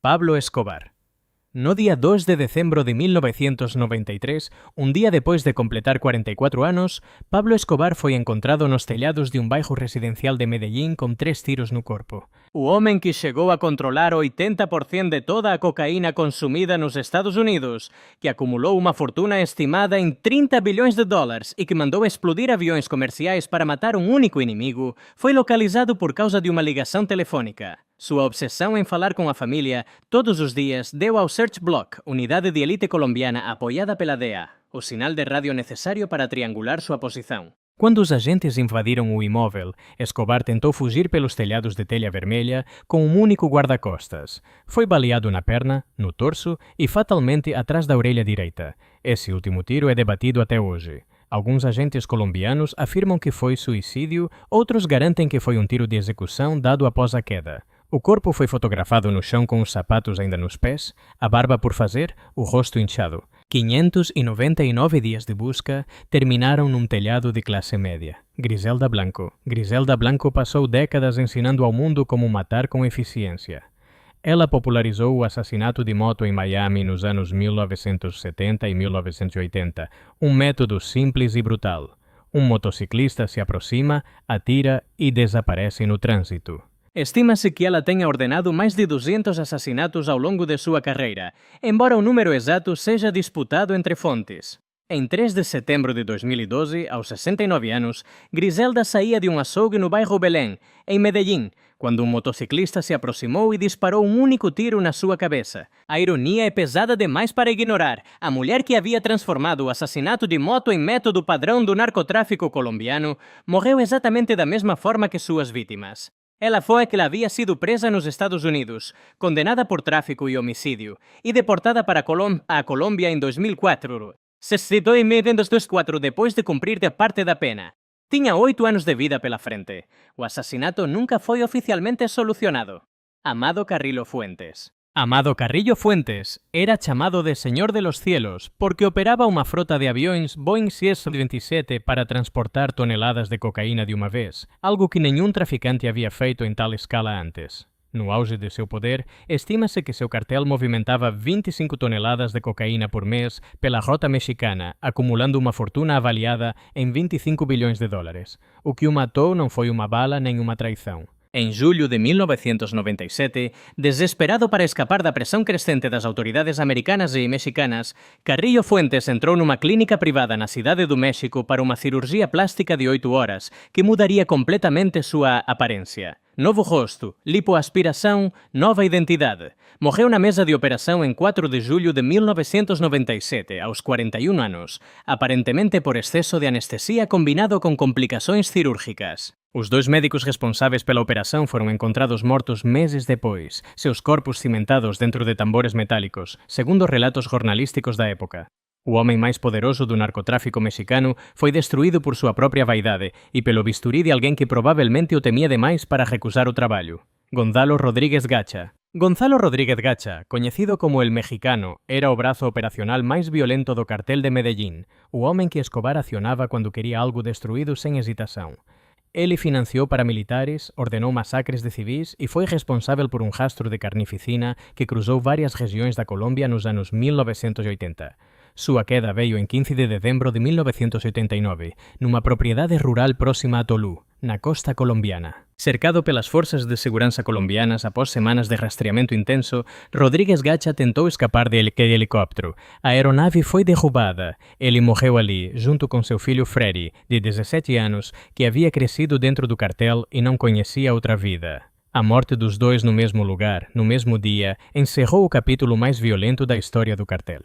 Pablo Escobar. No día 2 de decembro de 1993, un día depois de completar 44 anos, Pablo Escobar foi encontrado nos tellados de un bairro residencial de Medellín con 3 tiros no corpo. O homem que chegou a controlar 80% de toda a cocaína consumida nos Estados Unidos, que acumulou uma fortuna estimada em 30 bilhões de dólares e que mandou explodir aviões comerciais para matar um único inimigo, foi localizado por causa de uma ligação telefônica. Sua obsessão em falar com a família todos os dias deu ao Search Block, unidade de elite colombiana apoiada pela DEA, o sinal de rádio necessário para triangular sua posição. Quando os agentes invadiram o imóvel, Escobar tentou fugir pelos telhados de telha vermelha com um único guarda-costas. Foi baleado na perna, no torso e fatalmente atrás da orelha direita. Esse último tiro é debatido até hoje. Alguns agentes colombianos afirmam que foi suicídio, outros garantem que foi um tiro de execução dado após a queda. O corpo foi fotografado no chão com os sapatos ainda nos pés, a barba por fazer, o rosto inchado. 599 dias de busca terminaram num telhado de classe média. Griselda Blanco. Griselda Blanco passou décadas ensinando ao mundo como matar com eficiência. Ela popularizou o assassinato de moto em Miami nos anos 1970 e 1980, um método simples e brutal. Um motociclista se aproxima, atira e desaparece no trânsito. Estima-se que ela tenha ordenado mais de 200 assassinatos ao longo de sua carreira, embora o número exato seja disputado entre fontes. Em 3 de setembro de 2012, aos 69 anos, Griselda saía de um açougue no bairro Belém, em Medellín, quando um motociclista se aproximou e disparou um único tiro na sua cabeça. A ironia é pesada demais para ignorar. A mulher que havia transformado o assassinato de moto em método padrão do narcotráfico colombiano morreu exatamente da mesma forma que suas vítimas. Ela foi a que havia sido presa nos Estados Unidos, condenada por tráfico e homicídio, e deportada para a Colômbia em 2004. Se citou em 1924 depois de cumprir parte da pena. Tinha 8 anos de vida pela frente. O assassinato nunca foi oficialmente solucionado. Amado Carrillo Fuentes. Amado Carrillo Fuentes era chamado de Señor de los Cielos porque operaba uma frota de aviões Boeing 727 para transportar toneladas de cocaína de uma vez, algo que nenhum traficante havia feito em tal escala antes. No auge de seu poder, estima-se que seu cartel movimentava 25 toneladas de cocaína por mês pela rota mexicana, acumulando uma fortuna avaliada em 25 bilhões de dólares. O que o matou não foi uma bala nem uma traição. Em julho de 1997, desesperado para escapar da pressão crescente das autoridades americanas e mexicanas, Carrillo Fuentes entrou numa clínica privada na Cidade do México para uma cirurgia plástica de 8 horas, que mudaria completamente sua aparência. Novo rosto, lipoaspiração, nova identidade. Morreu na mesa de operação em 4 de julho de 1997, aos 41 anos, aparentemente por excesso de anestesia combinado com complicações cirúrgicas. Os 2 médicos responsáveis pela operação foram encontrados mortos meses depois, seus corpos cimentados dentro de tambores metálicos, segundo relatos jornalísticos da época. O homem mais poderoso do narcotráfico mexicano foi destruído por sua própria vaidade e pelo bisturí de alguém que provavelmente o temia demais para recusar o trabalho. Gonzalo Rodríguez Gacha. Gonzalo Rodríguez Gacha, coñecido como El Mexicano, era o brazo operacional máis violento do cartel de Medellín, o homem que Escobar acionaba quando quería algo destruído sen hesitação. Ele financiou paramilitares, ordenou masacres de civis e foi responsável por um rastro de carnificina que cruzou várias regiões da Colômbia nos anos 1980. Sua queda veio em 15 de dezembro de 1989, numa propriedade rural próxima a Tolú, na costa colombiana. Cercado pelas forças de segurança colombianas após semanas de rastreamento intenso, Rodríguez Gacha tentou escapar de helicóptero. A aeronave foi derrubada. Ele morreu ali, junto com seu filho Freddy, de 17 anos, que havia crescido dentro do cartel e não conhecia outra vida. A morte dos dois no mesmo lugar, no mesmo dia, encerrou o capítulo mais violento da história do cartel.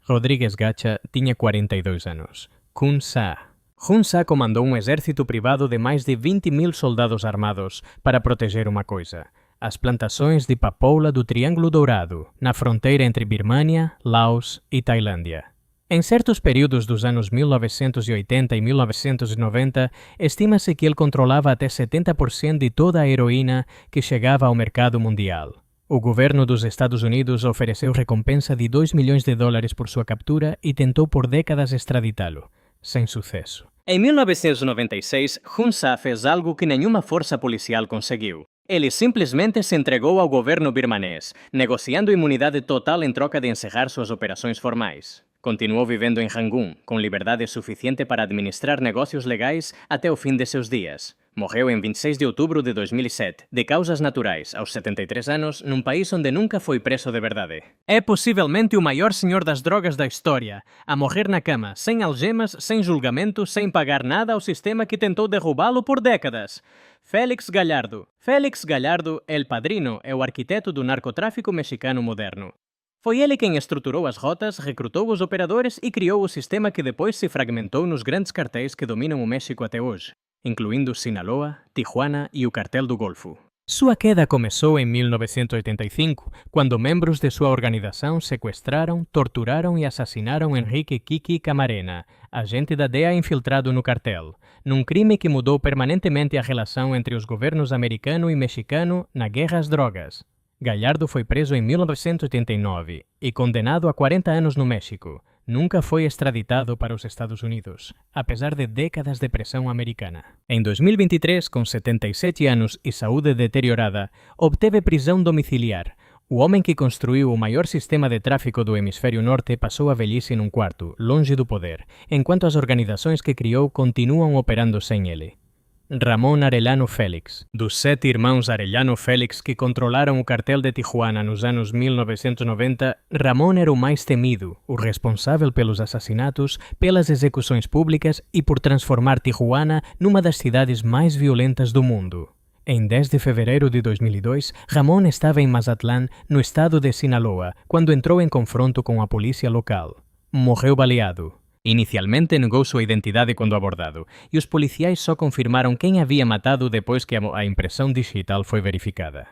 Rodríguez Gacha tinha 42 anos. Kun Sa. Kun Sa comandou um exército privado de mais de 20.000 soldados armados para proteger uma coisa: as plantações de papoula do Triângulo Dourado, na fronteira entre Birmania, Laos e Tailândia. Em certos períodos dos anos 1980 e 1990, estima-se que ele controlava até 70% de toda a heroína que chegava ao mercado mundial. O governo dos Estados Unidos ofereceu recompensa de 2 milhões de dólares por sua captura e tentou por décadas extraditá-lo, sem sucesso. Em 1996, Kun Sa fez algo que nenhuma força policial conseguiu. Ele simplesmente se entregou ao governo birmanês, negociando imunidade total em troca de encerrar suas operações formais. Continuou vivendo em Rangoon, com liberdade suficiente para administrar negócios legais até o fim de seus dias. Morreu em 26 de outubro de 2007, de causas naturais, aos 73 anos, num país onde nunca foi preso de verdade. É possivelmente o maior senhor das drogas da história, a morrer na cama, sem algemas, sem julgamento, sem pagar nada ao sistema que tentou derrubá-lo por décadas. Félix Gallardo. Félix Gallardo, El Padrino, é o arquiteto do narcotráfico mexicano moderno. Foi ele quem estruturou as rotas, recrutou os operadores e criou o sistema que depois se fragmentou nos grandes cartéis que dominam o México até hoje, incluindo Sinaloa, Tijuana e o Cartel do Golfo. Sua queda começou em 1985, quando membros de sua organização sequestraram, torturaram e assassinaram Enrique Kiki Camarena, agente da DEA infiltrado no cartel, num crime que mudou permanentemente a relação entre os governos americano e mexicano na guerra às drogas. Gallardo foi preso em 1989 e condenado a 40 anos no México. Nunca foi extraditado para os Estados Unidos, apesar de décadas de pressão americana. Em 2023, com 77 anos e saúde deteriorada, obteve prisão domiciliar. O homem que construiu o maior sistema de tráfico do hemisfério norte passou a velhice num quarto, longe do poder, enquanto as organizações que criou continuam operando sem ele. Ramón Arellano Félix. Dos 7 irmãos Arellano Félix que controlaram o cartel de Tijuana nos anos 1990, Ramón era o mais temido, o responsável pelos assassinatos, pelas execuções públicas e por transformar Tijuana numa das cidades mais violentas do mundo. Em 10 de fevereiro de 2002, Ramón estava em Mazatlán, no estado de Sinaloa, quando entrou em confronto com a polícia local. Morreu baleado. Inicialmente negou sua identidade quando abordado, e os policiais só confirmaram quem havia matado depois que a impressão digital foi verificada.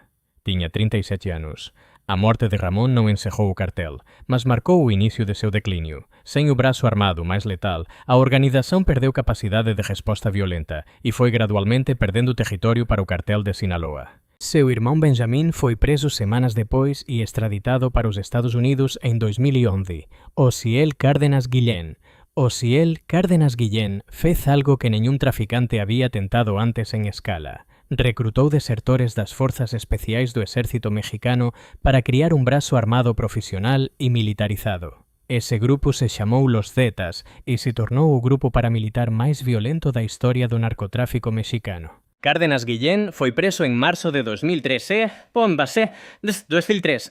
Tinha 37 anos. A morte de Ramón não encerrou o cartel, mas marcou o início de seu declínio. Sem o braço armado mais letal, a organização perdeu capacidade de resposta violenta e foi gradualmente perdendo território para o cartel de Sinaloa. Seu irmão Benjamin foi preso semanas depois e extraditado para os Estados Unidos em 2011. Osiel Cárdenas Guillén. Osiel Cárdenas Guillén fez algo que nenhum traficante había tentado antes en escala. Recrutou desertores das Forzas Especiais do Exército Mexicano para criar un brazo armado profesional e militarizado. Ese grupo se chamou Los Zetas e se tornou o grupo paramilitar máis violento da historia do narcotráfico mexicano. Cárdenas Guillén foi preso en marzo de 2003,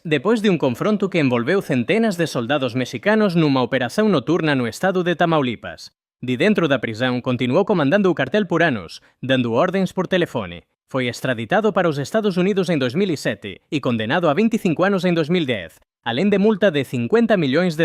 depois de un confronto que envolveu centenas de soldados mexicanos numa operación noturna no estado de Tamaulipas. De dentro da prisão, continuou comandando o cartel por anos, dando ordens por telefone. Foi extraditado para os Estados Unidos em 2007 e condenado a 25 anos em 2010, além de multa de $50 milhões.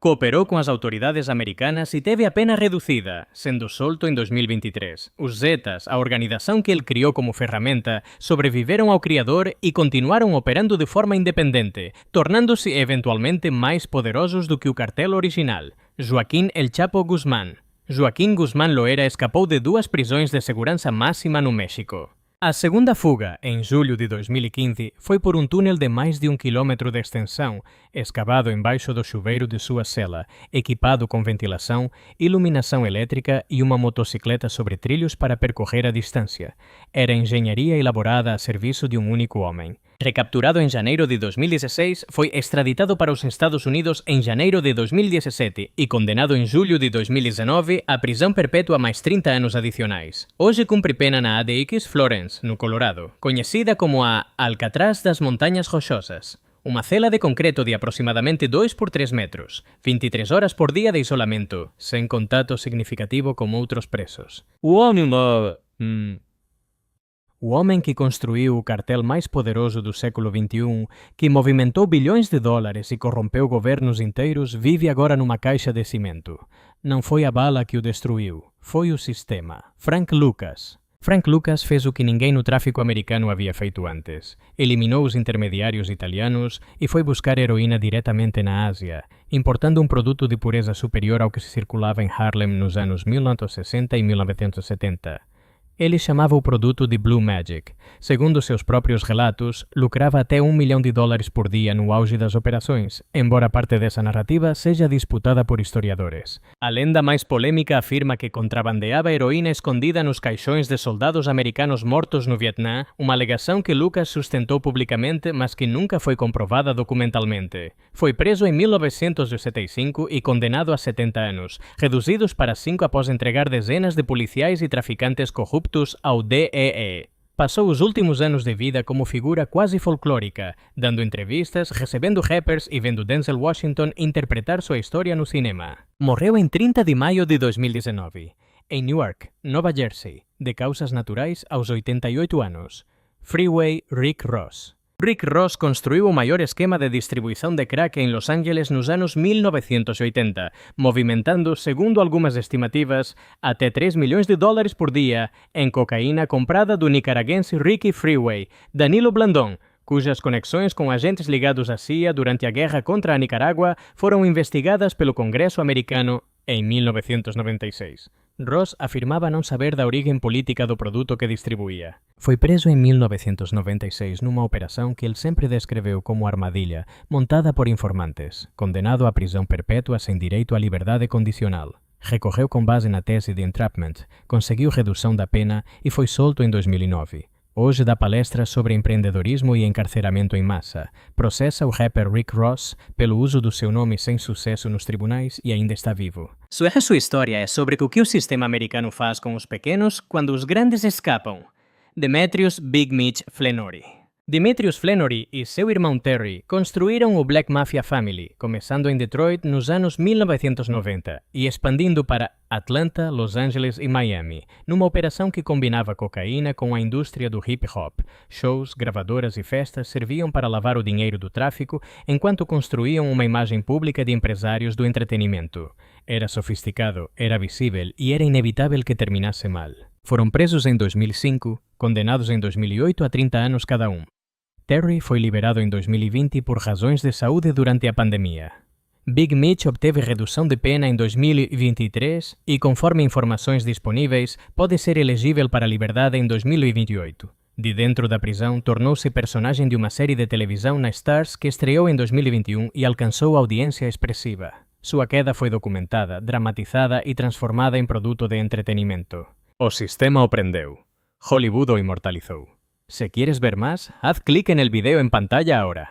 Cooperou com as autoridades americanas e teve a pena reducida, sendo solto em 2023. Os Zetas, a organização que ele criou como ferramenta, sobreviveram ao criador e continuaram operando de forma independente, tornando-se eventualmente mais poderosos do que o cartel original. Joaquín El Chapo Guzmán. Joaquín Guzmán Loera escapou de 2 prisões de segurança máxima no México. A segunda fuga, em julho de 2015, foi por um túnel de mais de 1 quilômetro de extensão, escavado embaixo do chuveiro de sua cela, equipado com ventilação, iluminação elétrica e uma motocicleta sobre trilhos para percorrer a distância. Era engenharia elaborada a serviço de um único homem. Recapturado em janeiro de 2016, foi extraditado para os Estados Unidos em janeiro de 2017 e condenado em julho de 2019 a prisão perpétua mais 30 anos adicionais. Hoje cumpre pena na ADX Florence, no Colorado, conhecida como a Alcatraz das Montanhas Rochosas. Uma cela de concreto de aproximadamente 2 por 3 metros, 23 horas por dia de isolamento, sem contato significativo com outros presos. O homem que construiu o cartel mais poderoso do século XXI, que movimentou bilhões de dólares e corrompeu governos inteiros, vive agora numa caixa de cimento. Não foi a bala que o destruiu, foi o sistema. Frank Lucas. Frank Lucas fez o que ninguém no tráfico americano havia feito antes. Eliminou os intermediários italianos e foi buscar heroína diretamente na Ásia, importando um produto de pureza superior ao que se circulava em Harlem nos anos 1960 e 1970. Ele chamava o produto de Blue Magic. Segundo seus próprios relatos, lucrava até $1 milhão por dia no auge das operações, embora parte dessa narrativa seja disputada por historiadores. A lenda mais polêmica afirma que contrabandeava heroína escondida nos caixões de soldados americanos mortos no Vietnã, uma alegação que Lucas sustentou publicamente, mas que nunca foi comprovada documentalmente. Foi preso em 1975 e condenado a 70 anos, reduzidos para 5 após entregar dezenas de policiais e traficantes corruptos ao DEE. Passou os últimos anos de vida como figura quase folclórica, dando entrevistas, recebendo rappers e vendo Denzel Washington interpretar sua história no cinema. Morreu em 30 de maio de 2019, em Newark, Nova Jersey, de causas naturais aos 88 anos. Freeway Rick Ross. Rick Ross construiu o maior esquema de distribuição de crack em Los Angeles nos anos 1980, movimentando, segundo algumas estimativas, até $3 milhões por dia em cocaína comprada do nicaragüense Ricky Freeway, Danilo Blandón, cujas conexões com agentes ligados à CIA durante a guerra contra a Nicarágua foram investigadas pelo Congresso americano em 1996. Ross afirmava não saber da origem política do produto que distribuía. Foi preso em 1996 numa operação que ele sempre descreveu como armadilha, montada por informantes, condenado à prisão perpétua sem direito à liberdade condicional. Recorreu com base na tese de entrapment, conseguiu redução da pena e foi solto em 2009. Hoje dá palestras sobre empreendedorismo e encarceramento em massa. Processa o rapper Rick Ross pelo uso do seu nome sem sucesso nos tribunais e ainda está vivo. Sua história é sobre o que o sistema americano faz com os pequenos quando os grandes escapam. Demetrius Big Mitch Flenory. Demetrius Flenory e seu irmão Terry construíram o Black Mafia Family, começando em Detroit nos anos 1990 e expandindo para Atlanta, Los Angeles e Miami, numa operação que combinava cocaína com a indústria do hip-hop. Shows, gravadoras e festas serviam para lavar o dinheiro do tráfico, enquanto construíam uma imagem pública de empresários do entretenimento. Era sofisticado, era visível e era inevitável que terminasse mal. Foram presos em 2005, condenados em 2008 a 30 anos cada um. Terry foi liberado em 2020 por razões de saúde durante a pandemia. Big Mitch obteve redução de pena em 2023 e, conforme informações disponíveis, pode ser elegível para a liberdade em 2028. De dentro da prisão, tornou-se personagem de uma série de televisão na Starz que estreou em 2021 e alcançou audiência expressiva. Sua queda foi documentada, dramatizada e transformada em produto de entretenimento. O sistema o prendeu. Hollywood o inmortalizó. Si quieres ver más, haz clic en el video en pantalla ahora.